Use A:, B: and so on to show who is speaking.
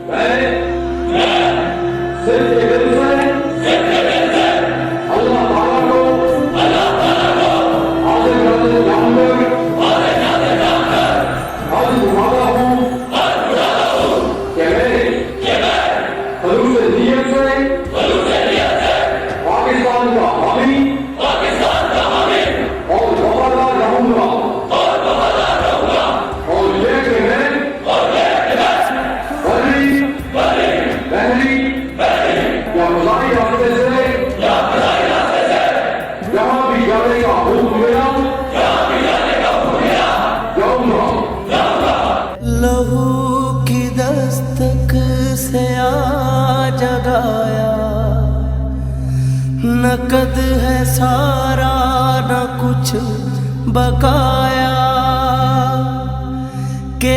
A: सिर्फ ये दिल से अल्लाह ताला को आज़िज़ जानकर आज बुलाता हूँ कि मैं खलूस नियत से पाकिस्तान का हामी और वफादार रहूंगा और ये कि मैं बहरी या मज़ाही रास्ते से जहाँ भी जाने का हुक्म मिला जाऊंगा।
B: लहू की दस्तक से आ जगाया, नकद है सारा न कुछ बकाया, के